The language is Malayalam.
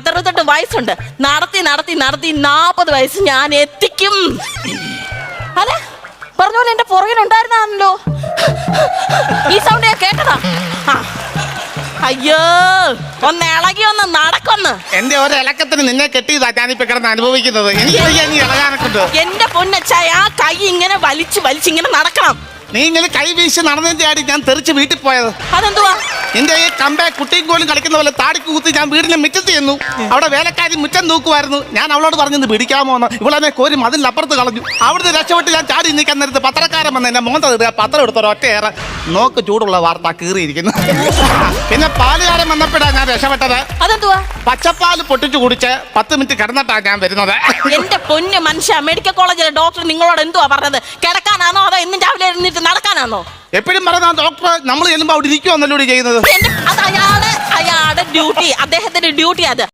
68 വയസ്സുണ്ട്. നടത്തി 40 വയസ്സ് ഞാൻ എത്തിക്കും. അതെ പറഞ്ഞ എന്റെ പുറകിലുണ്ടായിരുന്നാണല്ലോ. ഈ സൗണ്ട് ഞാൻ കേട്ടതാ. അയ്യോ ഒന്ന് ഇളകി ഒന്ന് നടക്കൊന്ന്. എന്റെ ഒരു ഇളക്കത്തിന് നിന്നെ കെട്ടിയതാ ഞാനിപ്പോ കിടന്ന് അനുഭവിക്കുന്നത്. എനിക്ക് ഇളകാനൊക്കെ. എന്റെ പൊന്നച്ചായ ആ കൈ ഇങ്ങനെ വലിച്ച് ഇങ്ങനെ നടക്കണം. നീ ഇങ്ങനെ കൈ വീശി നടന്നതിന്റെ ആടി ഞാൻ തെറിച്ച് വീട്ടിൽ പോയത്. അതെന്തുവാ? നിന്റെ ഈ കമ്പേ കുട്ടിയും കോലും കളിക്കുന്ന പോലെ താടിക്ക് കുത്തി ഞാൻ വീടിന്റെ മുറ്റത്ത് ചെന്നു. അവിടെ വേലക്കാരി മുറ്റം തൂക്കുമായിരുന്നു. ഞാൻ അവളോട് പറഞ്ഞത് പിടിക്കാമോ എന്ന്. ഇവളെന്നെ കോരി മതിലപ്പുറത്ത് കളഞ്ഞു. അവിടുന്ന് രക്ഷപ്പെട്ട് ഞാൻ ചാടി നിൽക്കാൻ നേരത്ത് പത്രക്കാരൻ വന്ന് എന്നെ മോന്ത പത്രം എടുത്തോ ഒറ്റയേറെ നോക്ക് ചൂടുള്ള വാർത്ത കീറിയിരിക്കുന്നു. പിന്നെ പാലുകാരൻ വന്നപ്പോഴാ ഞാൻ രക്ഷപ്പെട്ടത്. അതെന്തുവാ? പച്ചപ്പാല് പൊട്ടിച്ചു കുടിച്ച് 10 മിനിറ്റ് കിടന്നിട്ടാ ഞാൻ വരുന്നത്. എന്റെ പൊന്ന് മനുഷ്യ, മെഡിക്കൽ കോളേജിലെ ഡോക്ടർ നിങ്ങളോട് എന്തുവാ പറഞ്ഞത്? കിടക്കാനാണോ അതോ ഇന്നും രാവിലെ എഴുന്നേറ്റ് നടക്കാനാണോ? എപ്പോഴും പറഞ്ഞ ഡോക്ടർ നമ്മൾ ചെല്ലുമ്പോൾ അവിടെ ഇരിക്കുവാന്നല്ലോ ചെയ്യുന്നത്. അയാളുടെ ഡ്യൂട്ടി, അദ്ദേഹത്തിന്റെ ഡ്യൂട്ടി അത്.